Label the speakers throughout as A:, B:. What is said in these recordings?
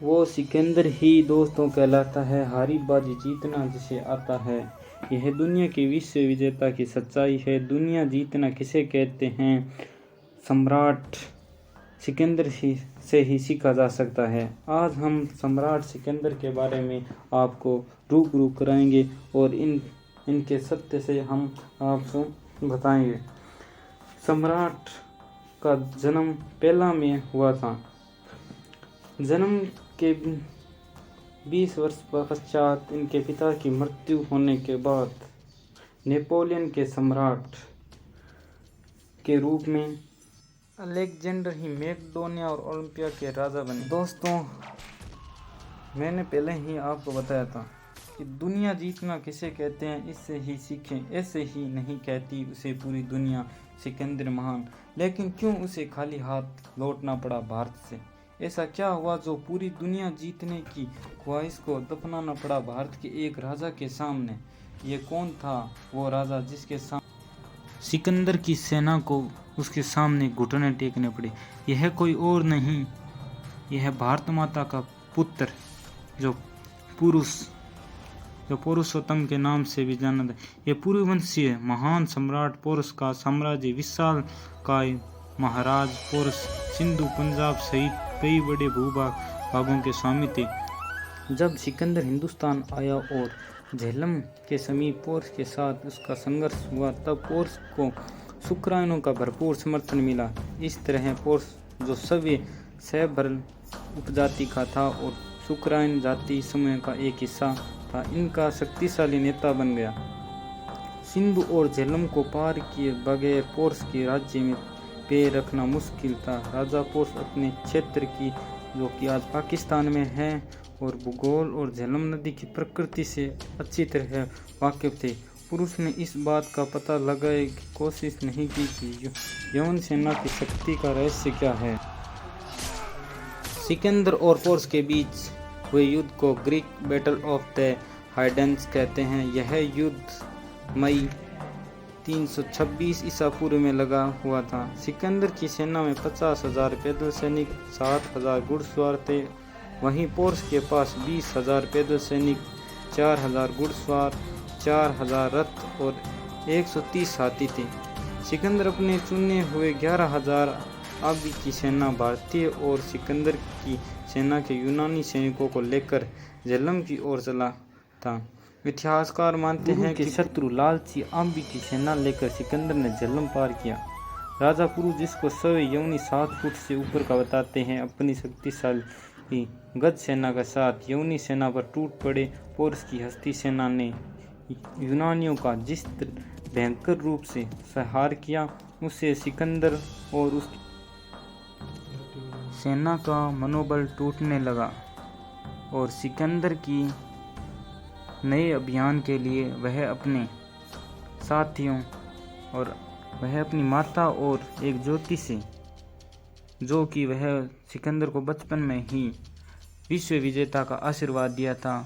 A: वो सिकंदर ही दोस्तों कहलाता है, हारी बाजी जीतना जिसे आता है। यह दुनिया के विश्व विजेता की सच्चाई है। दुनिया जीतना किसे कहते हैं, सम्राट सिकंदर से ही सीखा जा सकता है। आज हम सम्राट सिकंदर के बारे में आपको रूबरू कराएंगे और इनके सत्य से हम आपको बताएंगे। सम्राट का जन्म पहला में हुआ था। जन्म के 20 वर्ष पश्चात इनके पिता की मृत्यु होने के बाद नेपोलियन के सम्राट के रूप में अलेक्जेंडर ही मैकेडोनिया और ओलंपिया के राजा बने। दोस्तों, मैंने पहले ही आपको बताया था कि दुनिया जीतना किसे कहते हैं, इससे ही सीखें। ऐसे ही नहीं कहती उसे पूरी दुनिया सिकंदर महान, लेकिन क्यों उसे खाली हाथ लौटना पड़ा भारत से? ऐसा क्या हुआ जो पूरी दुनिया जीतने की ख्वाहिश को दफनाना पड़ा भारत के एक राजा के सामने? ये कौन था वो राजा जिसके सामने सिकंदर की सेना को उसके सामने घुटने टेकने पड़े? यह कोई और नहीं, यह भारत माता का पुत्र जो पुरुषोत्तम के नाम से भी जाना था। यह पूर्ववंशीय महान सम्राट पोरस का साम्राज्य विशाल काय महाराज पोरस सिंधु पंजाब सहित कई बड़े भागों के स्वामी थे। जब सिकंदर हिंदुस्तान आया और झेलम के समीप पोरस के साथ उसका संघर्ष हुआ, तब पोरस को शुक्राइनों का भरपूर समर्थन मिला। इस तरह पोरस जो सभ्य सैभरल उपजाति का था और शुक्राइन जाति समूह का एक हिस्सा था, इनका शक्तिशाली नेता बन गया। सिंधु और झेलम को पार किए बगैर पोरस के राज्य में पैर रखना मुश्किल था। राजा पोरस अपने क्षेत्र की, जो कि आज पाकिस्तान में है, और भूगोल और झेलम नदी की प्रकृति से अच्छी तरह वाकिफ थे। पुरुष ने इस बात का पता लगाने की कोशिश नहीं की कि यवन सेना की शक्ति का रहस्य क्या है। सिकंदर और पोरस के बीच हुए युद्ध को ग्रीक बैटल ऑफ द हाइडेंस कहते हैं। यह युद्ध मई 326 ईसा पूर्व में लगा हुआ था। सिकंदर की सेना में 50,000 पैदल सैनिक, 60,000 घुड़सवार थे। वहीं पोरस के पास 20,000 पैदल सैनिक, 4,000 घुड़सवार, 4,000 रथ और 130 हाथी थे। सिकंदर अपने चुने हुए 11,000 आगे की सेना भारतीय और सिकंदर की सेना के यूनानी सैनिकों को लेकर झेलम की ओर चला था। इतिहासकार मानते हैं कि शत्रु लालची आंबी की सेना लेकर सिकंदर ने झेलम पार किया। राजा पुरु, जिसको सवे यवनी 7 फुट से ऊपर का बताते हैं, अपनी शक्तिशाली गज सेना के साथ यवनी सेना पर टूट पड़े। पोरस की हस्ती सेना ने यूनानियों का जिस भयंकर रूप से संहार किया, उससे सिकंदर और उसकी सेना का मनोबल टूटने लगा और सिकंदर की नए अभियान के लिए वह अपने साथियों और वह अपनी माता और एक ज्योति से, जो कि वह सिकंदर को बचपन में ही विश्व विजेता का आशीर्वाद दिया था,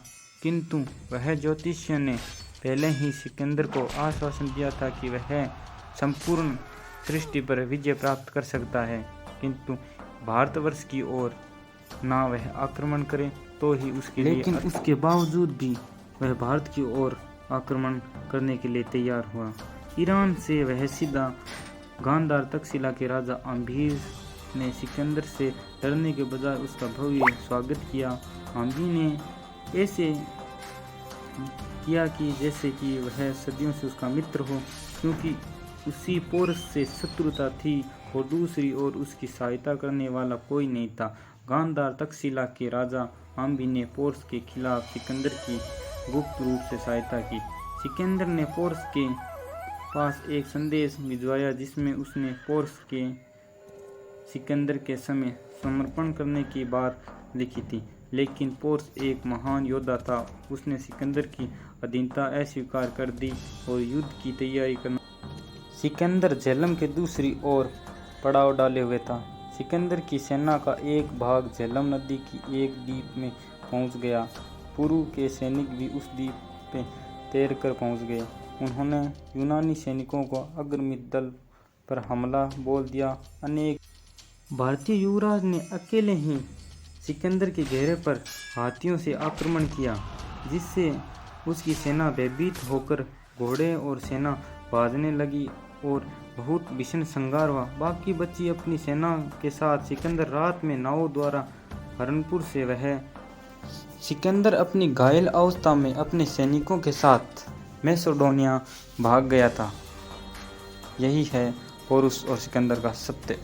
A: किंतु वह ज्योतिष्य ने पहले ही सिकंदर को आश्वासन दिया था कि वह संपूर्ण सृष्टि पर विजय प्राप्त कर सकता है, किंतु भारतवर्ष की ओर ना वह आक्रमण करे तो ही उसके लिए। लेकिन उसके बावजूद भी वह भारत की ओर आक्रमण करने के लिए तैयार हुआ। ईरान से वह सीधा गांधार तक्षशिला के राजा आम्बीर ने सिकंदर से लड़ने के बजाय उसका भव्य स्वागत किया। आम्बी ने ऐसे किया कि जैसे कि वह सदियों से उसका मित्र हो, क्योंकि उसी पोरस से शत्रुता थी और दूसरी ओर उसकी सहायता करने वाला कोई नहीं था। गांधार तक्षशिला के राजा आम्बी ने पोरस के खिलाफ सिकंदर की गुप्त रूप से सहायता की। सिकंदर ने पोरस के पास एक संदेश भिजवाया जिसमें उसने पोरस के सिकंदर के समय समर्पण करने की बात लिखी थी, लेकिन पोरस एक महान योद्धा था। उसने सिकंदर की अधीनता अस्वीकार कर दी और युद्ध की तैयारी करना। सिकंदर झेलम के दूसरी ओर पड़ाव डाले हुए था। सिकंदर की सेना का एक भाग झेलम नदी की एक द्वीप में पहुंच गया। पुरु के सैनिक भी उस द्वीप पे तैरकर पहुंच गए। उन्होंने यूनानी सैनिकों को अग्रमी दल पर हमला बोल दिया। अनेक भारतीय युवराज ने अकेले ही सिकंदर के घेरे पर हाथियों से आक्रमण किया, जिससे उसकी सेना भयभीत होकर घोड़े और सेना भागने लगी और बहुत भीषण संहार हुआ। बाकी बची अपनी सेना के साथ सिकंदर रात में नावों द्वारा हरनपुर से सिकंदर अपनी घायल अवस्था में अपने सैनिकों के साथ मैसेडोनिया भाग गया था। यही है होरुस और सिकंदर का सत्य।